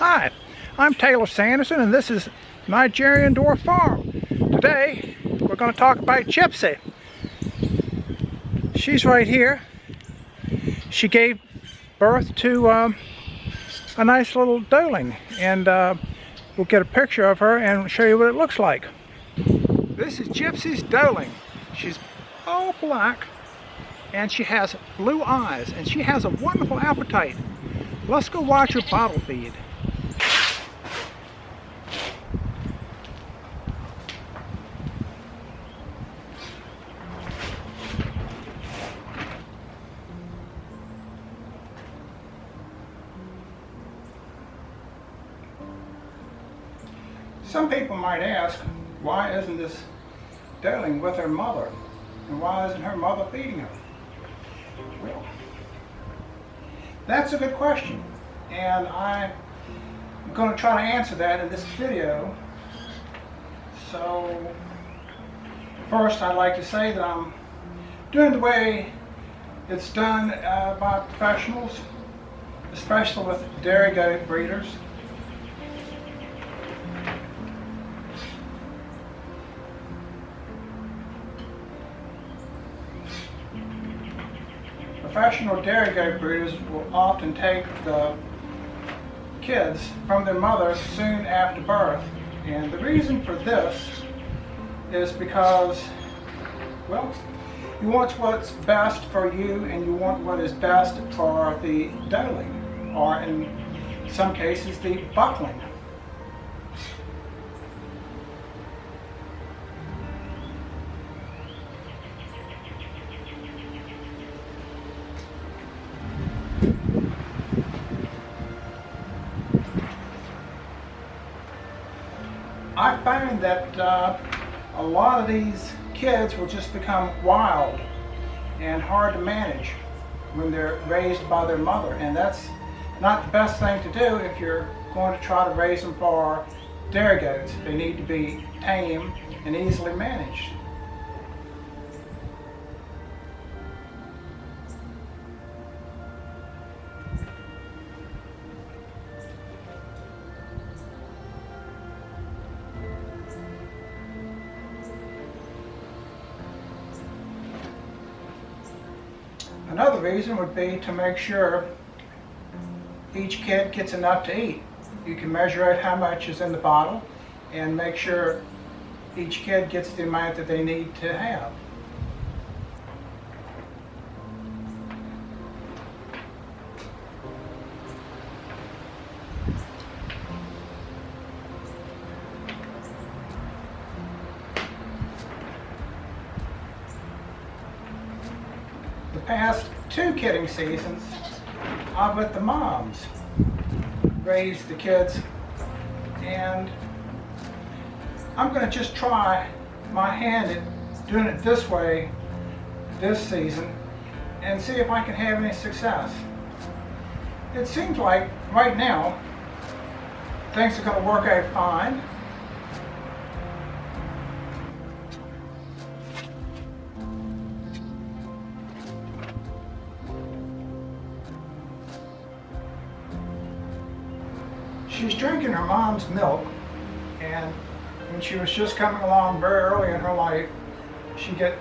Hi, I'm Taylor Sanderson and this is Nigerian Dwarf Farm. Today we're going to talk about Gypsy. She's right here. She gave birth to a nice little doeling, and we'll get a picture of her and show you what it looks like. This is Gypsy's doeling. She's all black and she has blue eyes and she has a wonderful appetite. Let's go watch her bottle feed. Some people might ask, why isn't this doeling with her mother? And why isn't her mother feeding her? Well, that's a good question. And I'm going to try to answer that in this video. So, first I'd like to say that I'm doing the way it's done by professionals, especially with dairy goat breeders. Professional dairy goat breeders will often take the kids from their mother soon after birth. And the reason for this is because, well, you want what's best for you and you want what is best for the doeling, or in some cases the buckling. I find that a lot of these kids will just become wild and hard to manage when they're raised by their mother, and that's not the best thing to do if you're going to try to raise them for dairy goats. They need to be tame and easily managed. Another reason would be to make sure each kid gets enough to eat. You can measure out how much is in the bottle and make sure each kid gets the amount that they need to have. The past 2 kidding seasons, I've let the moms raise the kids, and I'm going to just try my hand at doing it this way this season and see if I can have any success. It seems like right now things are going to work out fine. She's drinking her mom's milk, and when she was just coming along very early in her life, she gets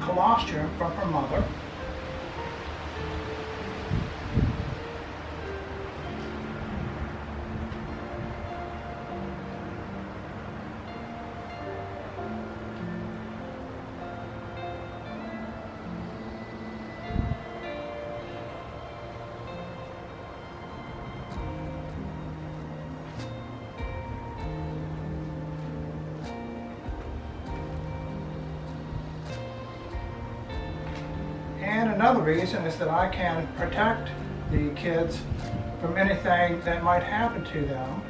colostrum from her mother. And another reason is that I can protect the kids from anything that might happen to them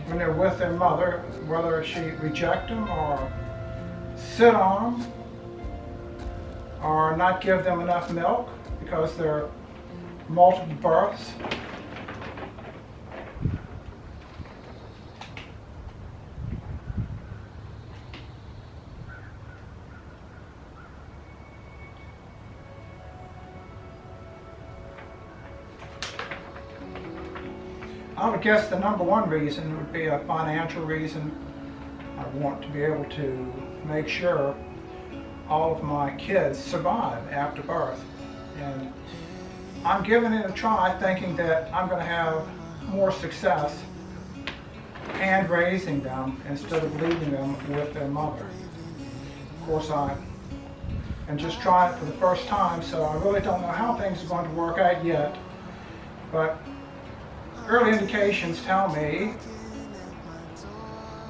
when they're with their mother, whether she reject them or sit on them or not give them enough milk because there are multiple births. I would guess the number one reason would be a financial reason. I want to be able to make sure all of my kids survive after birth. And I'm giving it a try thinking that I'm going to have more success hand raising them instead of leaving them with their mother. Of course, I am just trying it for the first time, so I really don't know how things are going to work out yet. But early indications tell me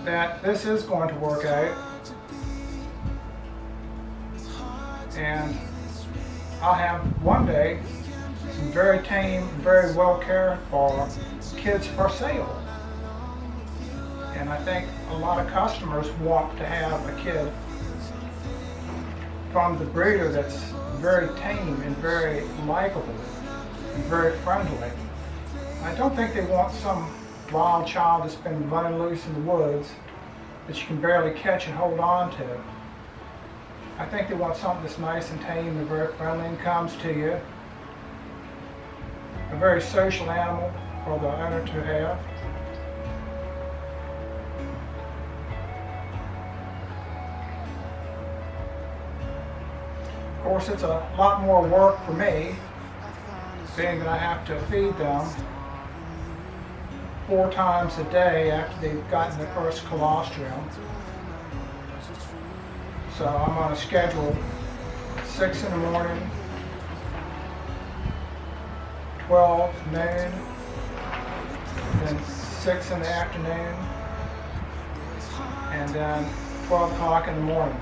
that this is going to work out, and I'll have one day some very tame, very well cared for kids for sale. And I think a lot of customers want to have a kid from the breeder that's very tame and very likable and very friendly. I don't think they want some wild child that's been running loose in the woods that you can barely catch and hold on to. I think they want something that's nice and tame and very friendly and comes to you. A very social animal for the owner to have. Of course, it's a lot more work for me, being that I have to feed them 4 times a day after they've gotten their first colostrum. So I'm on a schedule: 6 in the morning, 12 noon, then 6 in the afternoon, and then 12 o'clock in the morning.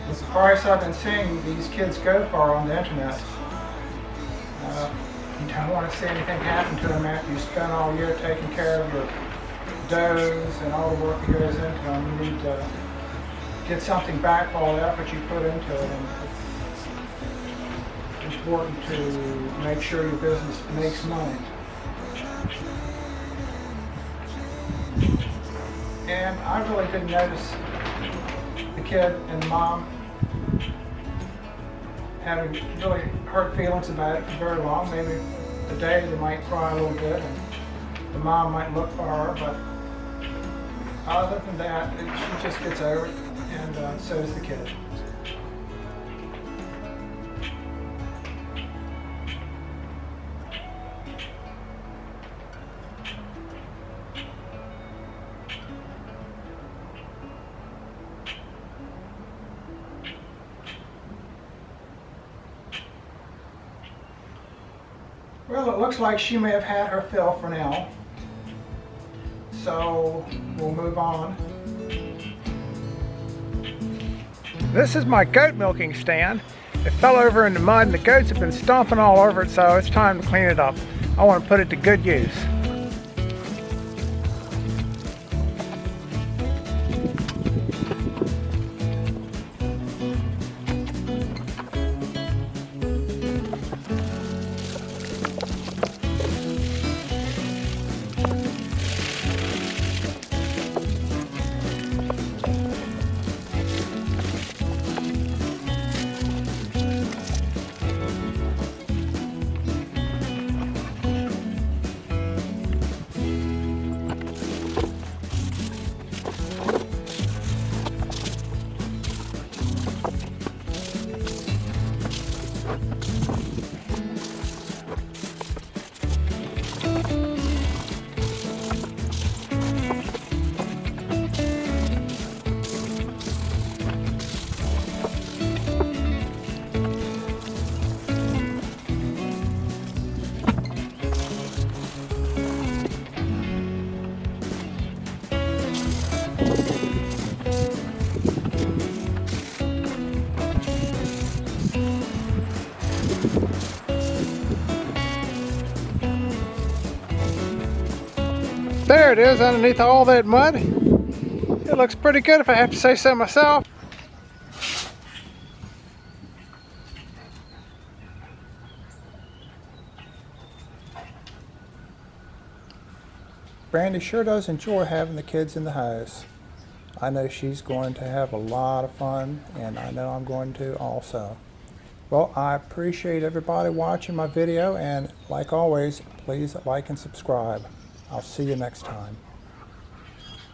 The price I've been seeing these kids go for on the internet, you don't want to see anything happen to them after you spend all year taking care of your does and all the work that goes into them. You need to get something back for all the effort you put into it, and it's important to make sure your business makes money. And I really didn't notice the kid and the mom having really hurt feelings about it for very long. Maybe a day they might cry a little bit and the mom might look for her, but other than that, she just gets over it, and so does the kid. Well, it looks like she may have had her fill for now, so we'll move on. This is my goat milking stand. It fell over in the mud and the goats have been stomping all over it, so it's time to clean it up. I want to put it to good use. There it is underneath all that mud. It looks pretty good if I have to say so myself. Brandy sure does enjoy having the kids in the house. I know she's going to have a lot of fun, and I know I'm going to also. Well, I appreciate everybody watching my video, and like always, please like and subscribe. I'll see you next time.